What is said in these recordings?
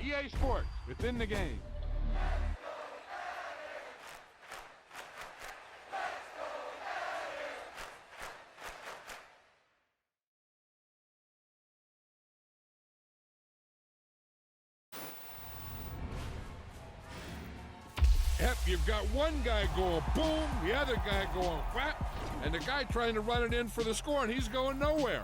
EA Sports. It's in the game. Yep, you've got one guy going boom, the other guy going whap, and the guy trying to run it in for the score, and he's going nowhere.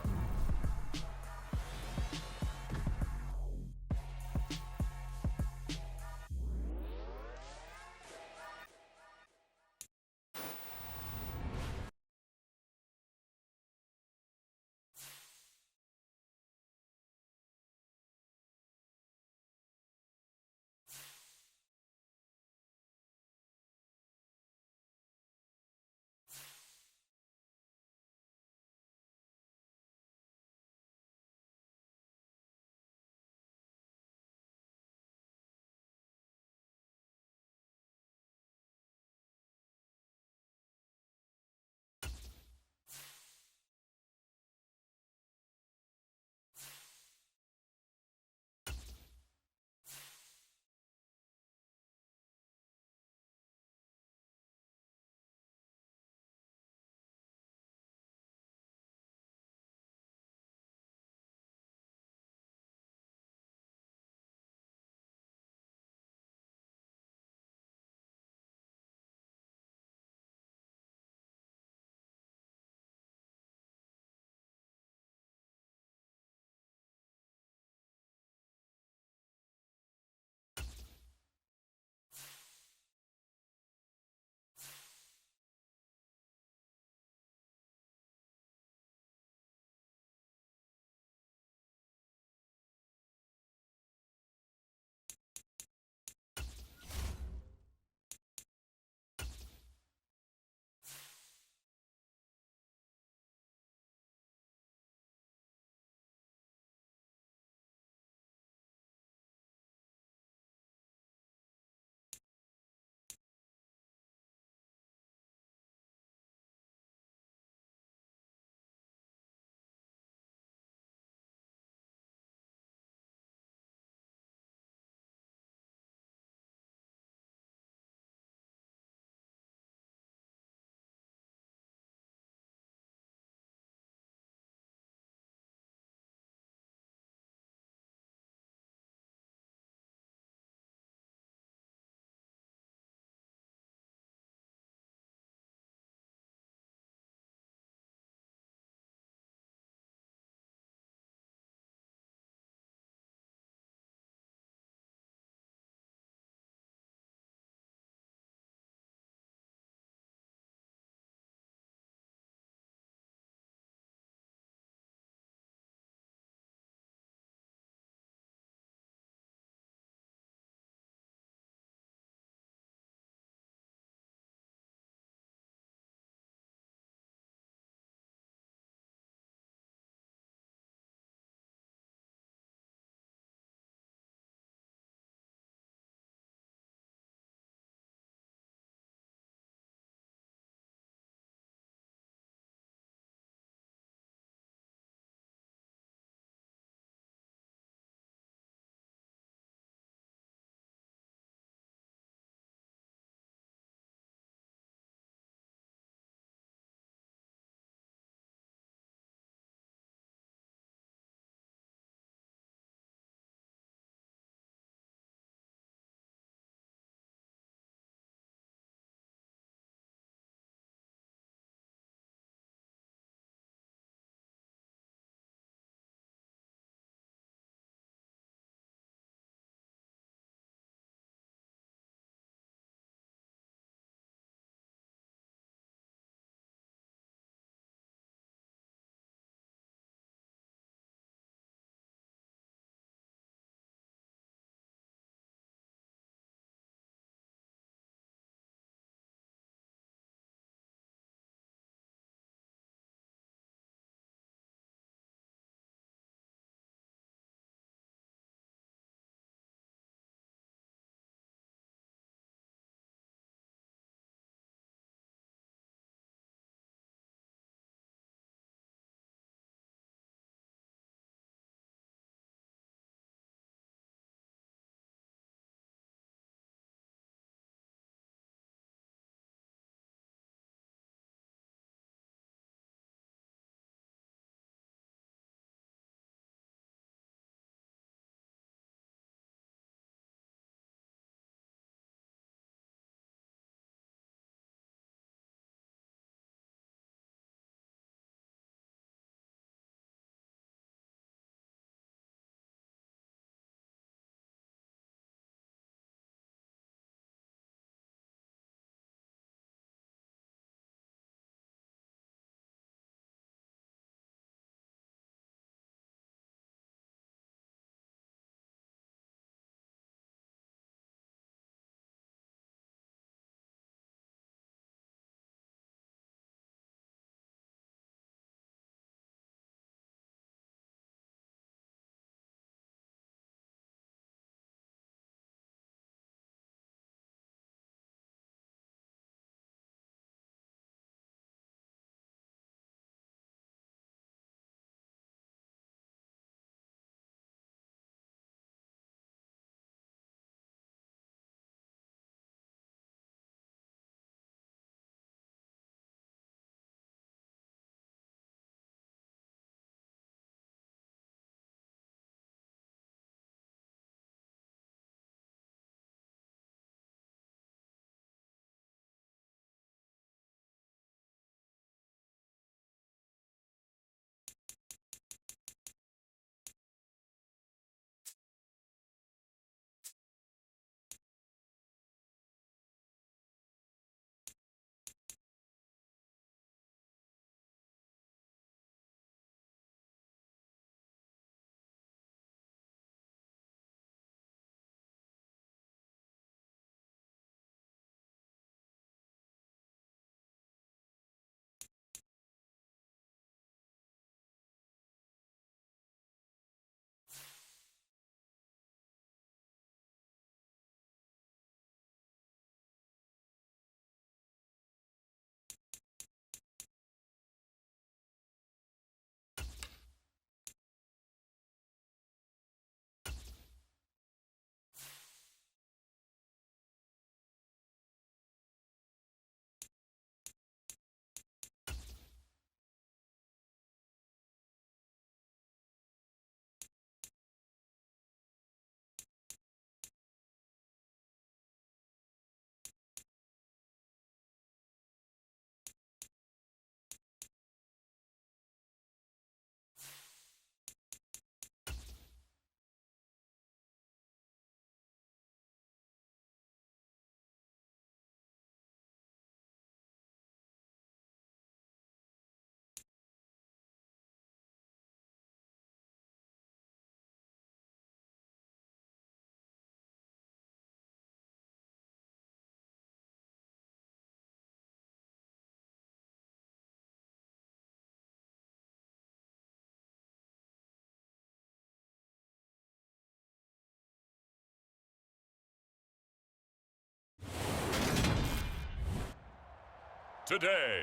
Today,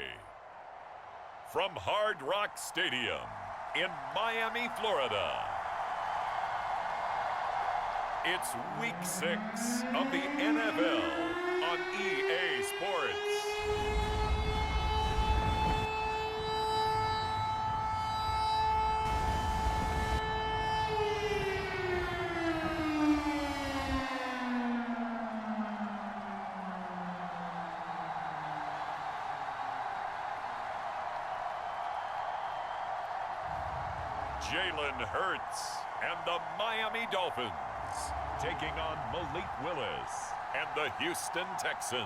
from Hard Rock Stadium in Miami, Florida, it's Week 6 of the NFL on EA Sports. Jalen Hurts and the Miami Dolphins taking on Malik Willis and the Houston Texans.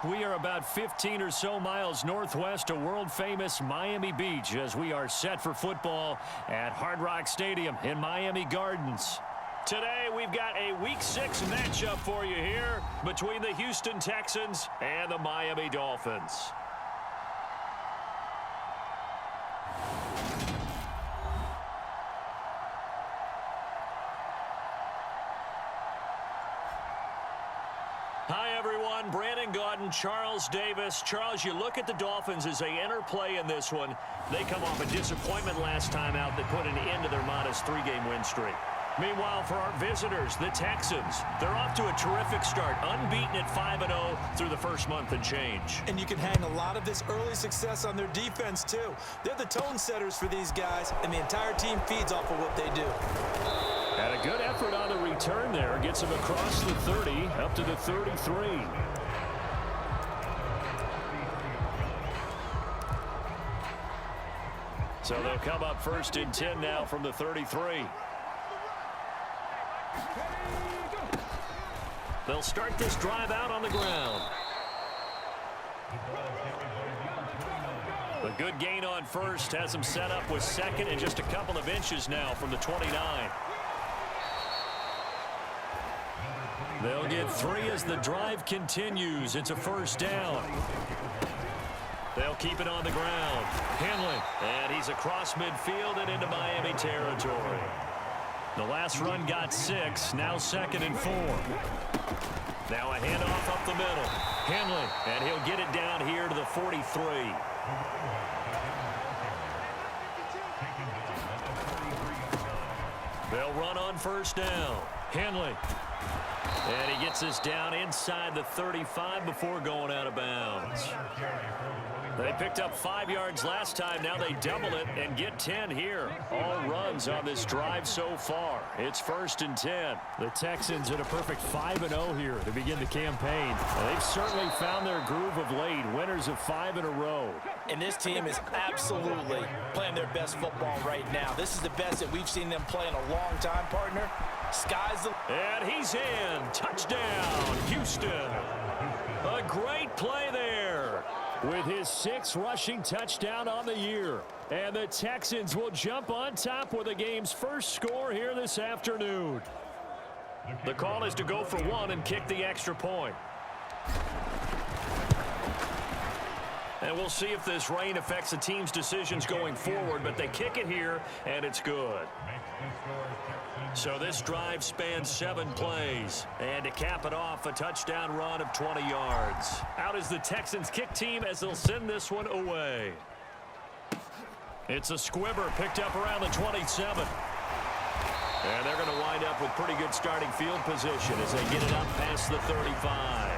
We are about 15 or so miles northwest of world-famous Miami Beach as we are set for football at Hard Rock Stadium in Miami Gardens. Today, we've got a Week 6 matchup for you here between the Houston Texans and the Miami Dolphins. Hi, everyone. Brandon Gaudin, Charles Davis. Charles, you look at the Dolphins as they enter play in this one. They come off a disappointment last time out that put an end to their modest 3-game win streak. Meanwhile, for our visitors, the Texans, they're off to a terrific start, unbeaten at 5-0 through the first month and change. And you can hang a lot of this early success on their defense, too. They're the tone setters for these guys, and the entire team feeds off of what they do. And a good effort on the return there. Gets him across the 30, up to the 33. So they'll come up first and 10 now from the 33. They'll start this drive out on the ground. A good gain on first has them set up with second and just a couple of inches now from the 29. They'll get 3 as the drive continues. It's a first down. They'll keep it on the ground. Henley, and he's across midfield and into Miami territory. The last run got 6, now 2nd and 4. Now a handoff up the middle. Henley, and he'll get it down here to the 43. They'll run on first down. Henley. And he gets this down inside the 35 before going out of bounds. They picked up 5 yards last time. Now they double it and get 10 here. All runs on this drive so far. It's first and 10. The Texans at a perfect 5-0 here to begin the campaign. They've certainly found their groove of late. Winners of 5 in a row. And this team is absolutely playing their best football right now. This is the best that we've seen them play in a long time, partner. Sky's the... And he's in. Touchdown, Houston. A great play there with his 6th rushing touchdown on the year. And the Texans will jump on top with the game's first score here this afternoon. The call is to go for 1 and kick the extra point. And we'll see if this rain affects the team's decisions going forward, but they kick it here, and it's good. So this drive spans 7 plays. And to cap it off, a touchdown run of 20 yards. Out is the Texans kick team as they'll send this one away. It's a squibber picked up around the 27. And they're going to wind up with pretty good starting field position as they get it up past the 35.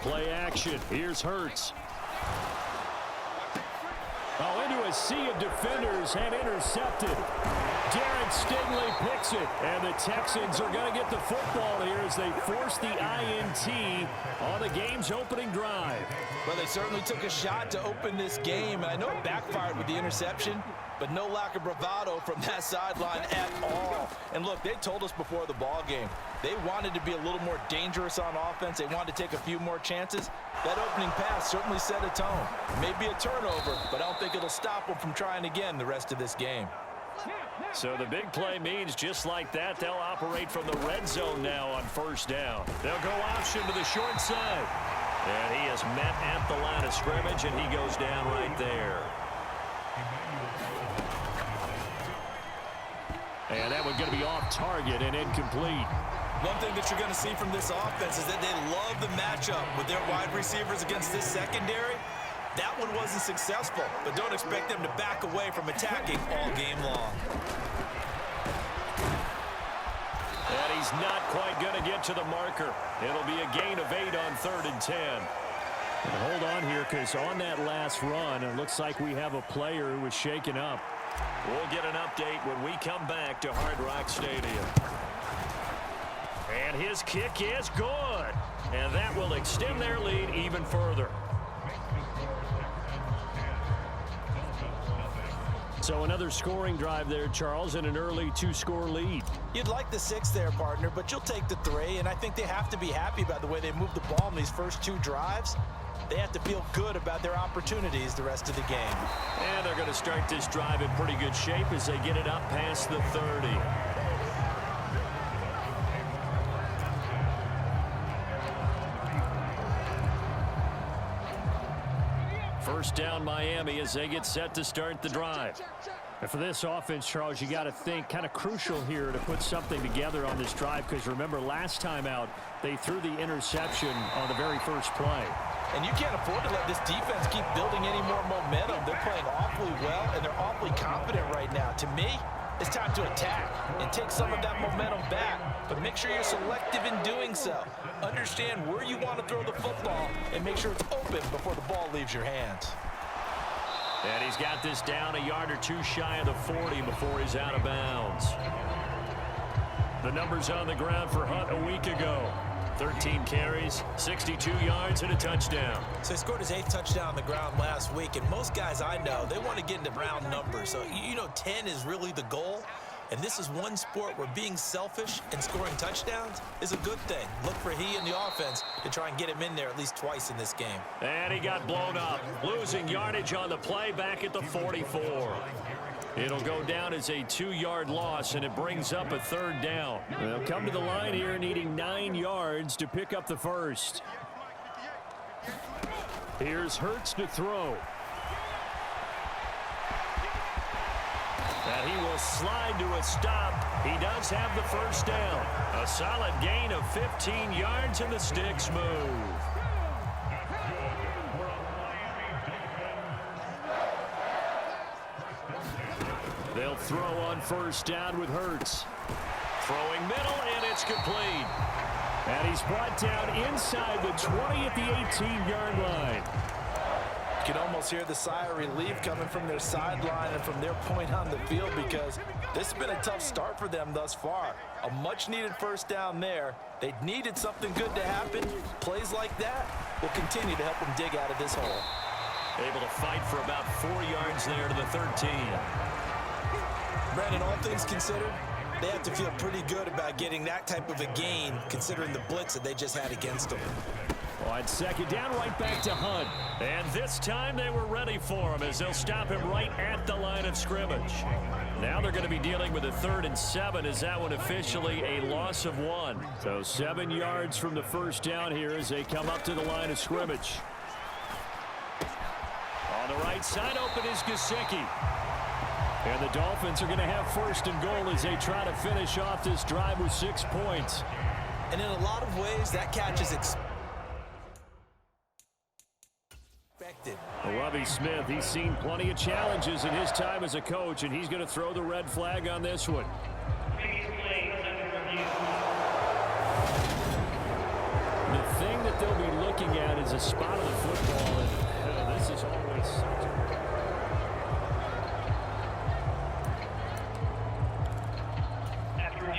Play action. Here's Hurts. Oh, into a sea of defenders and intercepted. Derek Stingley picks it, and the Texans are going to get the football here as they force the INT on the game's opening drive. Well, they certainly took a shot to open this game, and I know it backfired with the interception, but no lack of bravado from that sideline at all. And look, they told us before the ball game, they wanted to be a little more dangerous on offense. They wanted to take a few more chances. That opening pass certainly set a tone. Maybe a turnover, but I don't think it'll stop them from trying again the rest of this game. So the big play means just like that, they'll operate from the red zone now on first down. They'll go option to the short side. And he is met at the line of scrimmage, and he goes down right there. And that one's going to be off target and incomplete. One thing that you're going to see from this offense is that they love the matchup with their wide receivers against this secondary. That one wasn't successful, but don't expect them to back away from attacking all game long. And he's not quite going to get to the marker. It'll be a gain of 8 on 3rd and 10. And hold on here, because on that last run, it looks like we have a player who was shaken up. We'll get an update when we come back to Hard Rock Stadium. And his kick is good. And that will extend their lead even further. So another scoring drive there, Charles, and an early 2-score lead. You'd like the 6 there, partner, but you'll take the 3, and I think they have to be happy about the way they moved the ball in these first 2 drives. They have to feel good about their opportunities the rest of the game. And they're going to start this drive in pretty good shape as they get it up past the 30. First down Miami as they get set to start the drive. And for this offense, Charles, you got to think kind of crucial here to put something together on this drive, because remember last time out they threw the interception on the very first play. And you can't afford to let this defense keep building any more momentum. They're playing awfully well, and they're awfully confident right now. To me, it's time to attack and take some of that momentum back, but make sure you're selective in doing so. Understand where you want to throw the football and make sure it's open before the ball leaves your hands. And he's got this down a yard or 2 shy of the 40 before he's out of bounds. The numbers on the ground for Hunt a week ago. 13 carries, 62 yards, and a touchdown. So he scored his 8th touchdown on the ground last week, and most guys I know, they want to get into round numbers. So, you know, 10 is really the goal. And this is one sport where being selfish and scoring touchdowns is a good thing. Look for he and the offense to try and get him in there at least twice in this game. And he got blown up, losing yardage on the play back at the 44. It'll go down as a 2-yard loss, and it brings up a 3rd down. They'll come to the line here needing 9 yards to pick up the first. Here's Hurts to throw. And he will slide to a stop. He does have the first down. A solid gain of 15 yards, and the sticks move. They'll throw on first down with Hurts. Throwing middle, and it's complete. And he's brought down inside the 20 at the 18-yard line. You can almost hear the sigh of relief coming from their sideline and from their point on the field, because this has been a tough start for them thus far. A much-needed first down there. They needed something good to happen. Plays like that will continue to help them dig out of this hole. Able to fight for about 4 yards there to the 13. Brandon, all things considered, they have to feel pretty good about getting that type of a gain, considering the blitz that they just had against them. On 2nd down, right back to Hunt. And this time they were ready for him as they'll stop him right at the line of scrimmage. Now they're going to be dealing with a 3rd and 7 as that one officially a loss of 1. So 7 yards from the first down here as they come up to the line of scrimmage. On the right side, open is Gesicki. And the Dolphins are going to have 1st and goal as they try to finish off this drive with 6 points. And in a lot of ways, that catch is expected. Lovie Smith, he's seen plenty of challenges in his time as a coach, and he's going to throw the red flag on this one. The thing that they'll be looking at is a spot of the football, and this is always such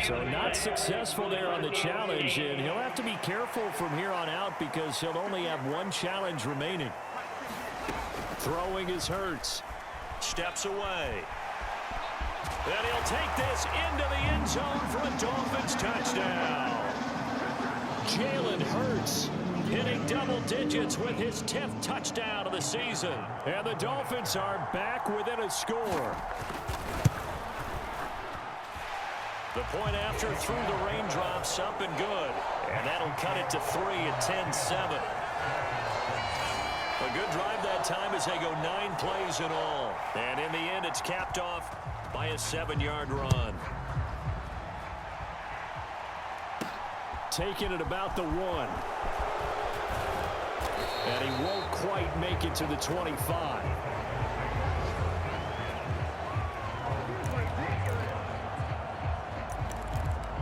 So not successful there on the challenge, and he'll have to be careful from here on out because he'll only have 1 challenge remaining. Throwing is Hurts. Steps away. And he'll take this into the end zone for a Dolphins touchdown. Jalen Hurts hitting double digits with his 10th touchdown of the season. And the Dolphins are back within a score. The point after through the raindrops up and good. And that'll cut it to 3 at 10-7. A good drive that time as they go 9 plays in all. And in the end, it's capped off by a 7-yard run. Taking it about the 1. And he won't quite make it to the 25.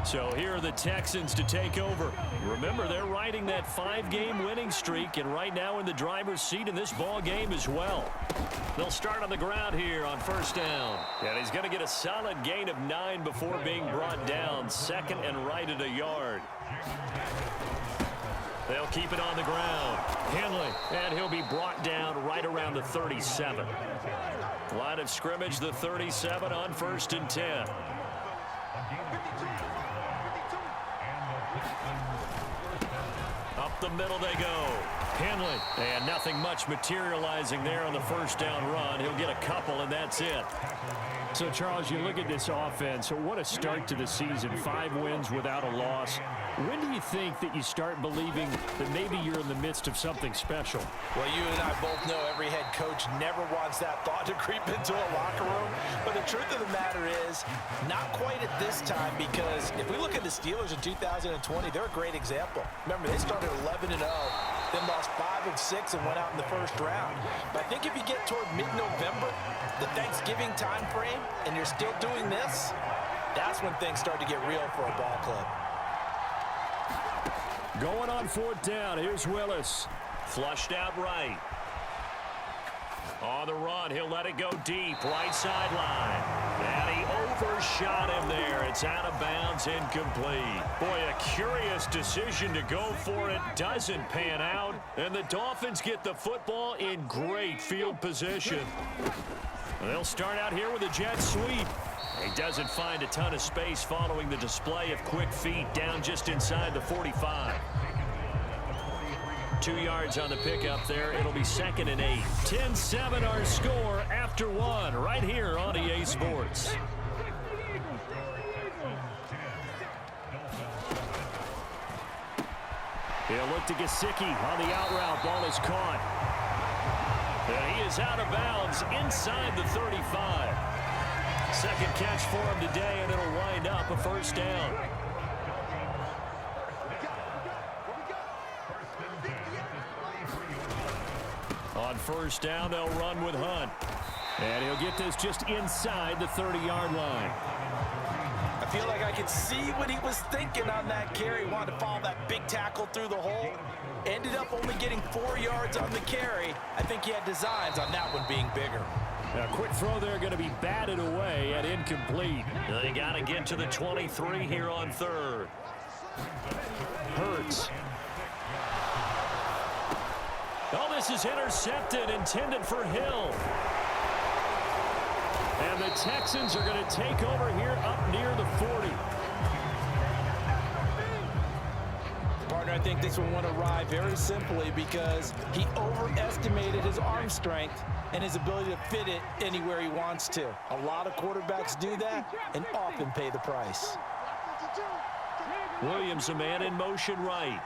So here are the Texans to take over. Remember, they're riding that 5-game winning streak, and right now in the driver's seat in this ball game as well. They'll start on the ground here on first down. And he's going to get a solid gain of 9 before being brought down. Second and right at a yard. They'll keep it on the ground. Henley, and he'll be brought down right around the 37. Line of scrimmage, the 37 on first and 10. Up the middle they go. Henley, and nothing much materializing there on the first down run. He'll get a couple, and that's it. So, Charles, you look at this offense. So what a start to the season. 5 wins without a loss. When do you think that you start believing that maybe you're in the midst of something special? Well, you and I both know every head coach never wants that thought to creep into a locker room. But the truth of the matter is, not quite at this time, because if we look at the Steelers in 2020, they're a great example. Remember, they started 11-0, then lost 5 of 6 and went out in the first round. But I think if you get toward mid-November, the Thanksgiving time frame, and you're still doing this, that's when things start to get real for a ball club. Going on fourth down, here's Willis. Flushed out right. On the run, he'll let it go deep, right sideline. And he overshot him there. It's out of bounds, incomplete. Boy, a curious decision to go for it. Doesn't pan out. And the Dolphins get the football in great field position. They'll start out here with a jet sweep. He doesn't find a ton of space following the display of quick feet down just inside the 45. 2 yards on the pickup there. It'll be 2nd and 8. 10-7 our score after 1 right here on EA Sports. He'll look to Gesicki on the out route. Ball is caught. And he is out of bounds inside the 35. Second catch for him today, and it'll wind up a first down. On first down, they'll run with Hunt. And he'll get this just inside the 30-yard line. I feel like I could see what he was thinking on that carry. Wanted to follow that big tackle through the hole. Ended up only getting 4 yards on the carry. I think he had designs on that one being bigger. A quick throw there, going to be batted away and incomplete. They got to get to the 23 here on third. Hurts. Oh, this is intercepted, intended for Hill. And the Texans are going to take over here up near the 40. Partner, I think this one went awry very simply because he overestimated his arm strength and his ability to fit it anywhere he wants to. A lot of quarterbacks do that and often pay the price. Williams, a man in motion right.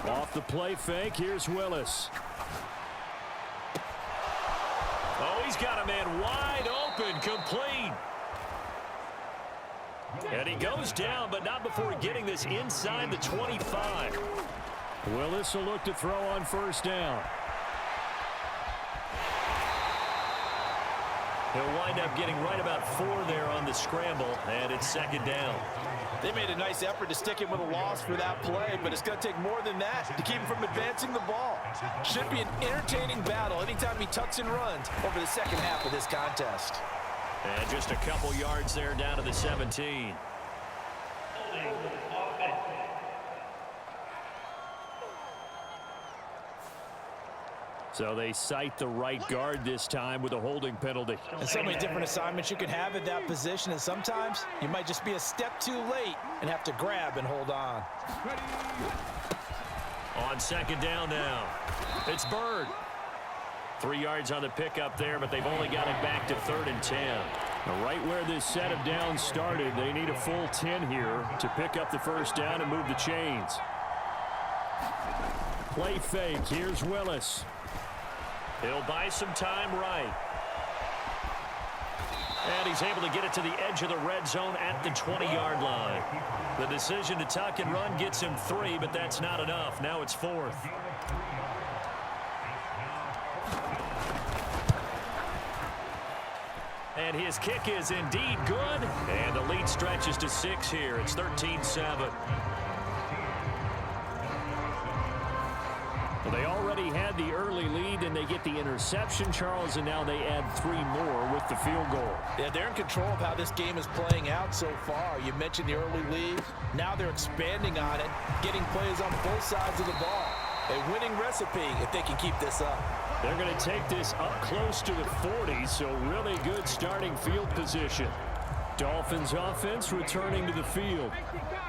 Off the play fake, here's Willis. Oh, he's got a man wide open, complete. And he goes down, but not before getting this inside the 25. Willis will look to throw on first down. He'll wind up getting right about 4 there on the scramble, and it's 2nd down. They made a nice effort to stick him with a loss for that play, but it's going to take more than that to keep him from advancing the ball. Should be an entertaining battle anytime he tucks and runs over the second half of this contest. And just a couple yards there down to the 17. So they cite the right guard this time with a holding penalty. And so many different assignments you can have at that position, and sometimes you might just be a step too late and have to grab and hold on. On 2nd down now, it's Bird. 3 yards on the pickup there, but they've only got it back to 3rd and 10. Right where this set of downs started, they need a full 10 here to pick up the first down and move the chains. Play fake. Here's Willis. He'll buy some time right. And he's able to get it to the edge of the red zone at the 20-yard line. The decision to tuck and run gets him 3, but that's not enough. Now it's 4th. And his kick is indeed good. And the lead stretches to 6 here. It's 13-7. Well, they already had the early lead, and they get the interception, Charles, and now they add 3 more with the field goal. Yeah, they're in control of how this game is playing out so far. You mentioned the early lead. Now they're expanding on it, getting plays on both sides of the ball. A winning recipe if they can keep this up. They're going to take this up close to the 40, so really good starting field position. Dolphins offense returning to the field.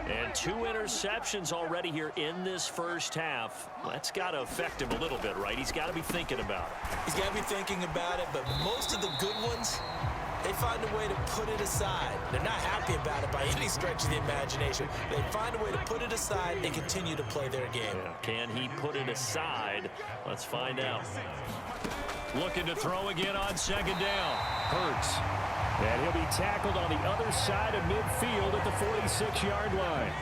And 2 interceptions already here in this first half. That's got to affect him a little bit, right? He's got to be thinking about it. He's got to be thinking about it, but most of the good ones, they find a way to put it aside. They're not happy about it by any stretch of the imagination. They find a way to put it aside and continue to play their game. Yeah. Can he put it aside? Let's find out. Looking to throw again on second down. Hurts. And he'll be tackled on the other side of midfield at the 46-yard line.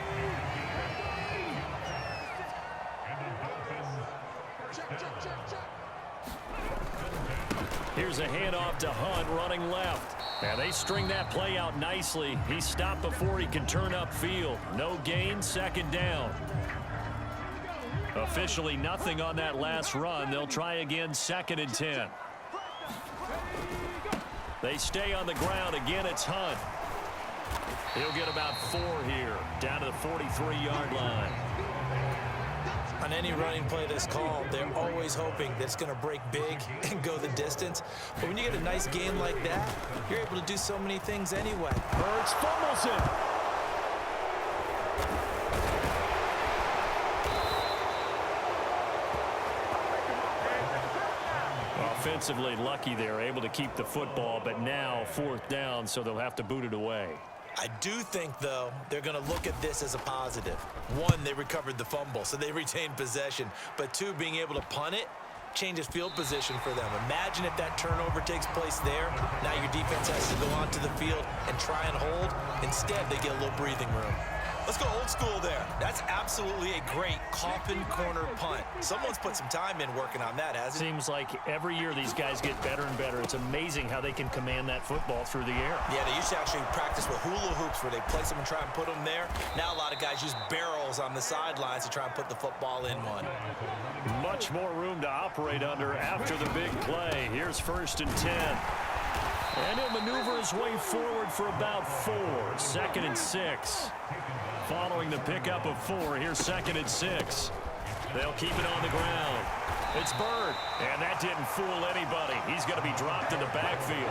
Here's a handoff to Hunt running left. And they string that play out nicely. He's stopped before he can turn upfield. No gain, second down. Officially nothing on that last run. They'll try again, 2nd and 10. They stay on the ground. Again, it's Hunt. He'll get about 4 here, down to the 43-yard line. On any running play that's called, they're always hoping that it's going to break big and go the distance. But when you get a nice game like that, you're able to do so many things anyway. Hurts fumbles it. Offensively lucky they're able to keep the football, but now 4th down, so they'll have to boot it away. I do think, though, they're going to look at this as a positive. 1, they recovered the fumble, so they retained possession. But 2, being able to punt it changes field position for them. Imagine if that turnover takes place there. Now your defense has to go onto the field and try and hold. Instead, they get a little breathing room. Let's go old school there. That's absolutely a great coffin corner punt. Someone's put some time in working on that, hasn't it? Seems like every year these guys get better and better. It's amazing how they can command that football through the air. Yeah, they used to actually practice with hula hoops where they place them and try and put them there. Now a lot of guys use barrels on the sidelines to try and put the football in one. Much more room to operate under after the big play. Here's 1st and 10. And he'll maneuver his way forward for about 4. 2nd and 6. Following the pickup of 4, here's 2nd and 6. They'll keep it on the ground. It's Bird, and that didn't fool anybody. He's going to be dropped in the backfield.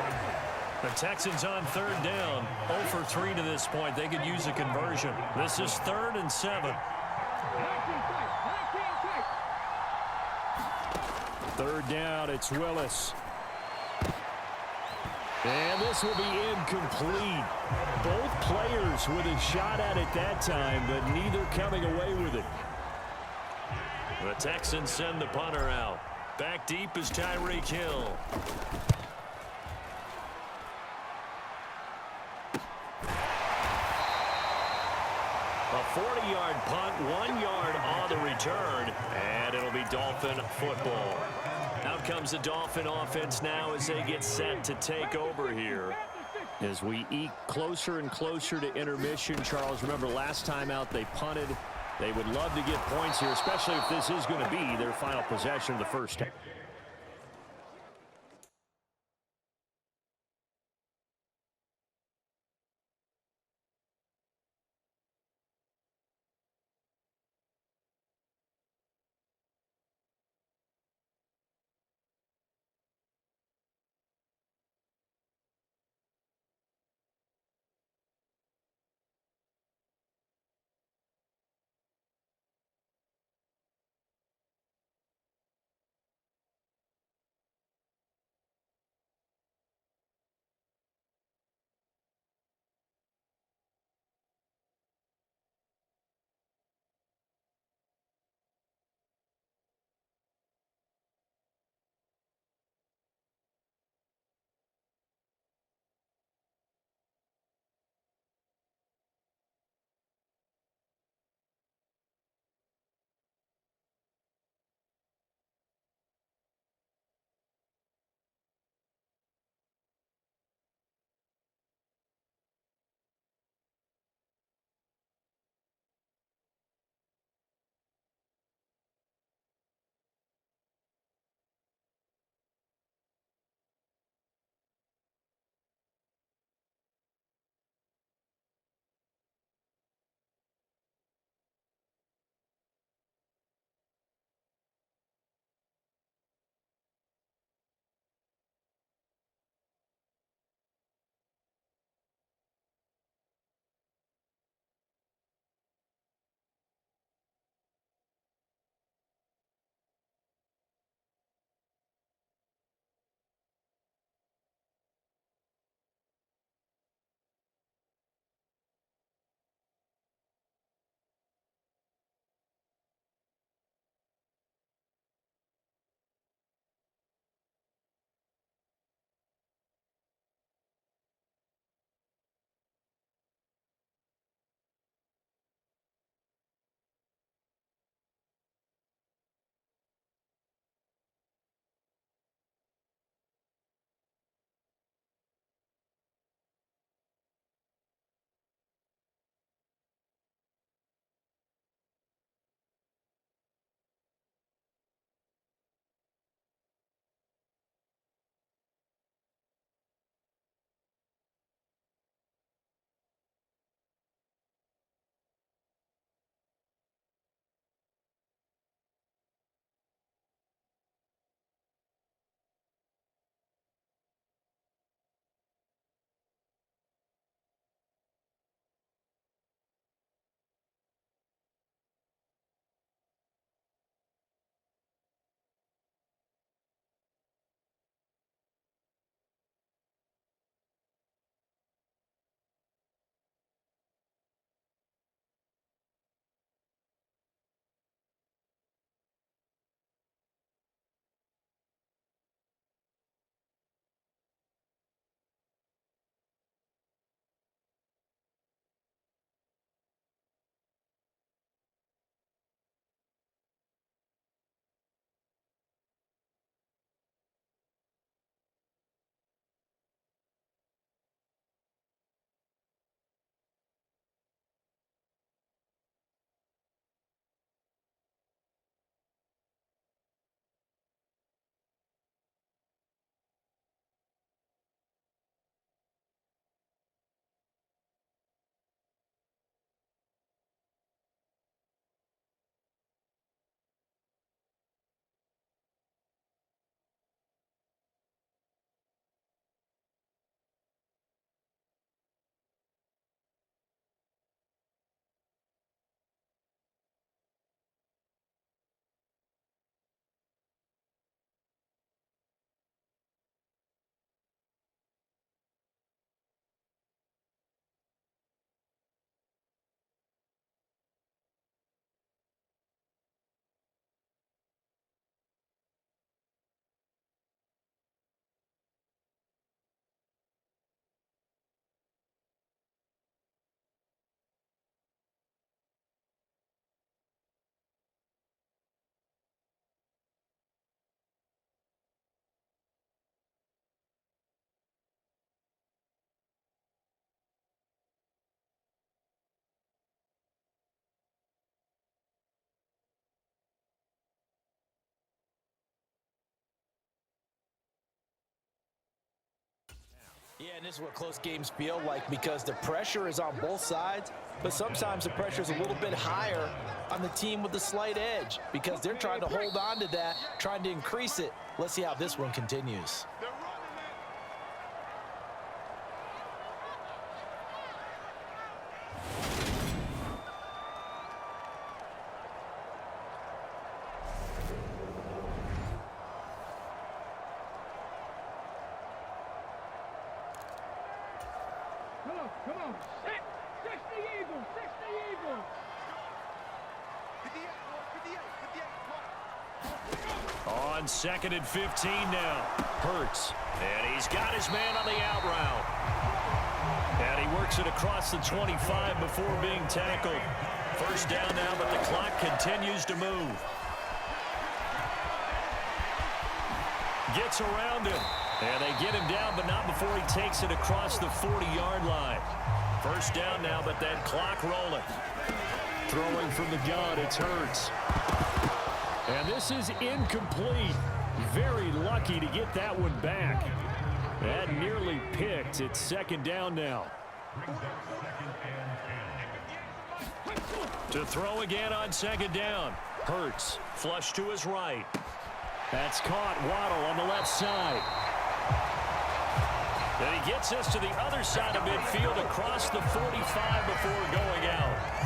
The Texans on 3rd down, 0 for 3 to this point. They could use a conversion. This is 3rd and 7. 3rd down, it's Willis. And this will be incomplete. Both players with a shot at it that time, but neither coming away with it. The Texans send the punter out. Back deep is Tyreek Hill. A 40-yard punt, 1 yard on the return, and it'll be Dolphin football. Out comes the Dolphin offense now as they get set to take over here. As we eke closer and closer to intermission, Charles, remember last time out they punted. They would love to get points here, especially if this is going to be their final possession of the first half. And this is what close games feel like because the pressure is on both sides, but sometimes the pressure is a little bit higher on the team with the slight edge because they're trying to hold on to that, trying to increase it. Let's see how this one continues. Come on. Six the Eagles. On 2nd and 15 now. Hurts. And he's got his man on the out route. And he works it across the 25 before being tackled. First down now, but the clock continues to move. Gets around him. And they get him down, but not before he takes it across the 40-yard line. First down now, but that clock rolling. Throwing from the gun, it's Hurts. And this is incomplete. Very lucky to get that one back. That nearly picked. It's 2nd down now. To throw again on 2nd down. Hurts, flush to his right. That's caught. Waddle on the left side. And he gets us to the other side of midfield across the 45 before going out.